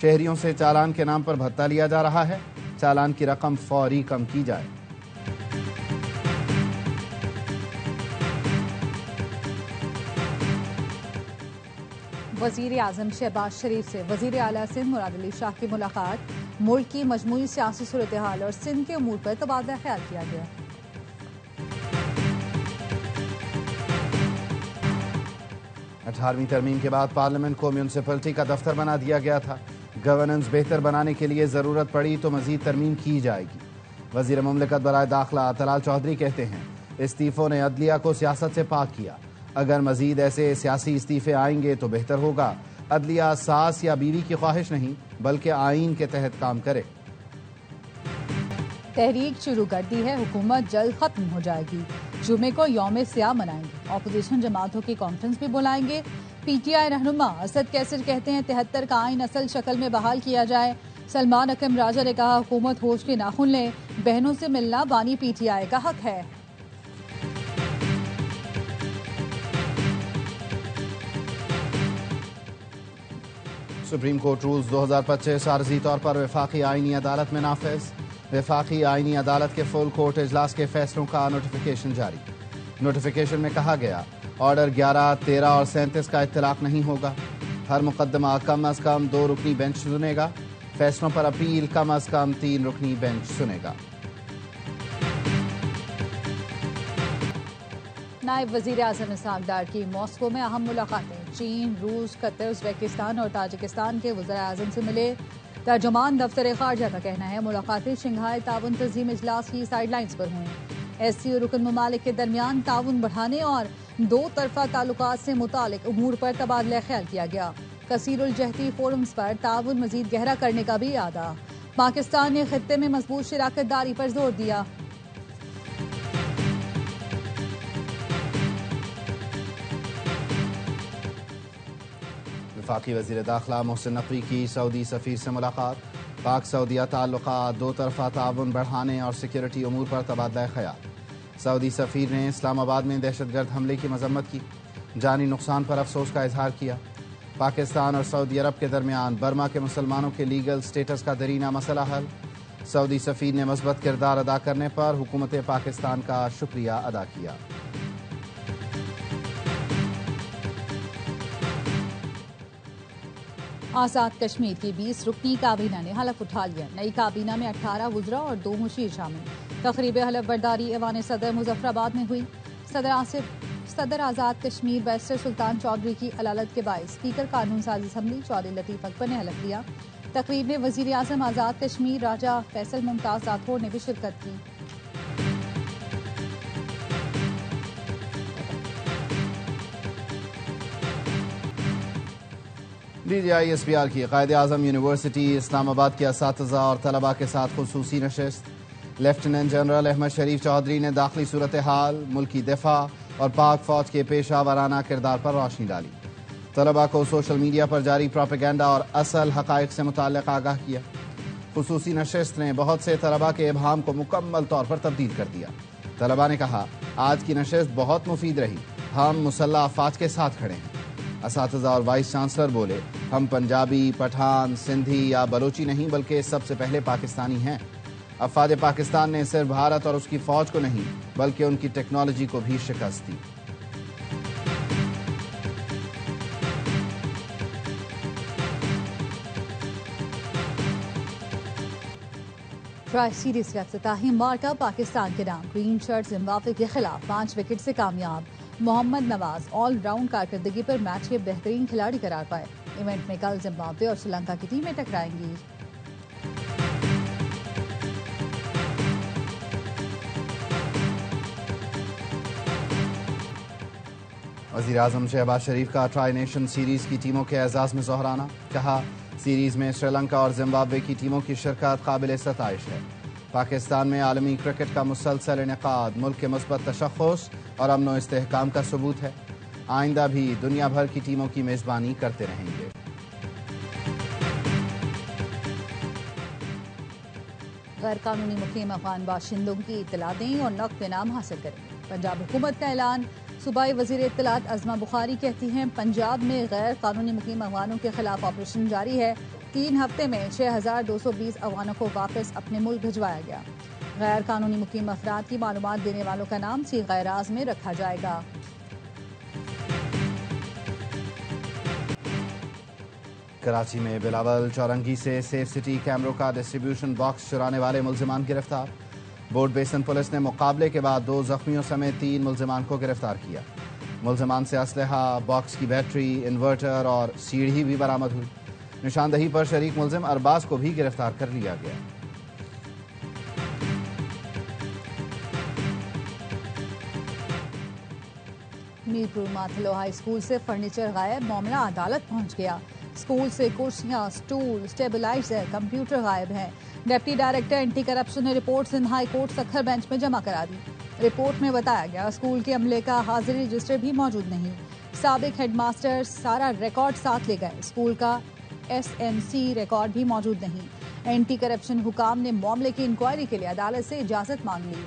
شہریوں سے چالان کے نام پر بھتہ لیا جا رہا ہے، چالان کی رقم فوری کم کی جائے۔ وزیر اعظم شہباز شریف سے وزیر اعلیٰ سندھ مراد علی شاہ کی ملاقات، ملک کی مجموعی سیاسی صورتحال اور سندھ کے امور پر تبادلہ خیال کیا گیا۔ 18ویں ترمیم کے بعد پارلیمنٹ کو میونسپلٹی کا دفتر بنا دیا گیا تھا۔ گورننس بہتر بنانے کے لیے ضرورت پڑی تو مزید ترمیم کی جائے گی۔ وزیر مملکت برائے داخلہ طلال چودھری کہتے ہیں استعفوں نے عدلیہ کو سیاست سے پاک کیا، اگر مزید ایسے سیاسی استعفے آئیں گے تو بہتر ہوگا۔ عدلیہ ساس یا بیوی کی خواہش نہیں بلکہ آئین کے تحت کام کرے۔ تحریک شروع کر دی ہے، حکومت جلد ختم ہو جائے گی، جمعے کو یوم سیاہ منائیں گے، اپوزیشن جماعتوں کی کانفرنس بھی بلائیں گے۔ پی ٹی آئی رہنما اسد کیسر کہتے ہیں 73 کا آئین اصل شکل میں بحال کیا جائے۔ سلمان اکرم راجہ نے کہا حکومت ہوش کے ناخن لے، بہنوں سے ملنا بانی پی ٹی آئی کا حق ہے۔ سپریم کورٹ رولز 2025 عارضی طور پر وفاقی آئینی عدالت میں نافذ۔ وفاقی آئینی عدالت کے فل کورٹ اجلاس کے فیصلوں کا نوٹیفیکیشن جاری۔ نوٹیفیکیشن میں کہا گیا آرڈر 11، 13 اور 37 کا اطلاق نہیں ہوگا۔ ہر مقدمہ کم از کم 2 رکنی بینچ سنے گا، فیصلوں پر اپیل کم از کم 3 رکنی بینچ سنے گا۔ نائب وزیر اعظم اسحاق ڈار کی ماسکو میں اہم ملاقاتیں، چین، روس، قطر، ازبیکستان اور تاجکستان کے وزراء اعظم سے ملے۔ ترجمان دفتر خارجہ کا کہنا ہے ملاقاتیں شنگھائی تعاون تنظیم اجلاس کی سائیڈ لائنز پر ہوئیں۔ ایس سی او رکن ممالک کے درمیان تعاون بڑھانے اور 2 طرفہ تعلقات سے متعلق امور پر تبادلہ خیال کیا گیا۔ کثیر الجہتی فورمز پر تعاون مزید گہرا کرنے کا بھی اعادہ۔ پاکستان نے خطے میں مضبوط شراکت داری پر زور دیا۔ وفاقی وزیر داخلہ محسن نقوی کی سعودی سفیر سے ملاقات، پاک سعودیہ تعلقات، 2 طرفہ تعاون بڑھانے اور سیکیورٹی امور پر تبادلہ خیال۔ سعودی سفیر نے اسلام آباد میں دہشت گرد حملے کی مذمت کی، جانی نقصان پر افسوس کا اظہار کیا۔ پاکستان اور سعودی عرب کے درمیان برما کے مسلمانوں کے لیگل سٹیٹس کا درینہ مسئلہ حل۔ سعودی سفیر نے مثبت کردار ادا کرنے پر حکومت پاکستان کا شکریہ ادا کیا۔ آزاد کشمیر کی 20 رکنی کابینہ نے حلف اٹھا لیا۔ نئی کابینہ میں 18 وزراء اور 2 مشیر شامل۔ تقریب حلف برداری ایوان صدر مظفر آباد میں ہوئی۔ صدر آزاد کشمیر بیرسٹر سلطان چودھری کی علالت کے باعث اسپیکر قانون ساز اسمبلی چودھری لطیف اکبر نے حلف لیا۔ تقریب میں وزیر اعظم آزاد کشمیر راجہ فیصل ممتاز راتھوڑ نے بھی شرکت کی۔ DGISPR کی قائد اعظم یونیورسٹی اسلام آباد کے اساتذہ اور طلباء کے ساتھ خصوصی نشست۔ لیفٹیننٹ جنرل احمد شریف چودھری نے داخلی صورتحال، ملکی دفاع اور پاک فوج کے پیشہ ورانہ کردار پر روشنی ڈالی۔ طلباء کو سوشل میڈیا پر جاری پروپیگنڈا اور اصل حقائق سے متعلق آگاہ کیا۔ خصوصی نشست نے بہت سے طلباء کے ابہام کو مکمل طور پر تبدیل کر دیا۔ طلباء نے کہا آج کی نشست بہت مفید رہی، ہم مسلح افواج کے ساتھ کھڑے ہیں۔ اساتذہ اور وائس چانسلر بولے ہم پنجابی، پٹھان، سندھی یا بلوچی نہیں بلکہ سب سے پہلے پاکستانی ہیں۔ افواج پاکستان نے صرف بھارت اور اس کی فوج کو نہیں بلکہ ان کی ٹیکنالوجی کو بھی شکست دی۔ ٹرائی سیریز کا افتتاحی مارکا پاکستان کے نام، گرین شرٹ زمبابوے کے خلاف 5 وکٹ سے کامیاب۔ محمد نواز آل راؤنڈ کارکردگی پر میچ کے بہترین کھلاڑی قرار پائے۔ ایونٹ میں کل زمبابوے اور سری لنکا کی ٹیمیں ٹکرائیں گی۔ وزیر اعظم شہباز شریف کا ٹرائی نیشن سیریز کی ٹیموں کے اعزاز میں ظہرانہ، کہا سیریز میں سری لنکا اور زمبابوے کی ٹیموں کی شرکت قابل ستائش ہے۔ پاکستان میں عالمی کرکٹ کا مسلسل انعقاد ملک کے مثبت تشخص اور امن و استحکام کا ثبوت ہے۔ آئندہ بھی دنیا بھر کی ٹیموں کی میزبانی کرتے رہیں گے۔ غیر قانونی مقیم افغان باشندوں کی اطلاع دیں اور نقد انعام حاصل کریں۔ پنجاب حکومت کا اعلان۔ صوبائی وزیر اطلاعات عظمہ بخاری کہتی ہیں پنجاب میں غیر قانونی مقیم افغانوں کے خلاف آپریشن جاری ہے۔ 3 ہفتے میں 6,220 افغانوں کو واپس اپنے ملک بھجوایا گیا۔ غیر قانونی مقیم افراد کی معلومات دینے والوں کا نام صیغہ راز میں رکھا جائے گا۔ کراچی میں بلاول چورنگی سے سیف سٹی کیمروں کا ڈسٹریبیوشن باکس چرانے والے ملزمان گرفتار۔ بورڈ بیسن پولیس نے مقابلے کے بعد 2 زخمیوں سمیت 3 ملزمان کو گرفتار کیا۔ ملزمان سے اسلحہ، باکس کی بیٹری، انورٹر اور سیڑھی بھی برآمد ہوئی۔ نشاندہی پر شریک ملزم ارباز کو بھی گرفتار کر لیا گیا۔ میرپور ماتھلو ہائی اسکول سے فرنیچر غائب، معاملہ عدالت پہنچ گیا۔ اسکول سے کرسیاں، سٹول، سٹیبلائزر، کمپیوٹر غائب ہیں۔ ڈپٹی ڈائریکٹر اینٹی کرپشن نے report Sindh high court Sukkur bench میں جمع کرا دی۔ رپورٹ میں بتایا گیا اسکول کے عملے کا حاضری رجسٹر بھی موجود نہیں۔ سابق ہیڈ ماسٹر سارا ریکارڈ ساتھ لے گئے، اسکول کا SNC ریکارڈ بھی موجود نہیں۔ اینٹی کرپشن حکام نے معاملے کی انکوائری کے لیے عدالت سے اجازت مانگ لی۔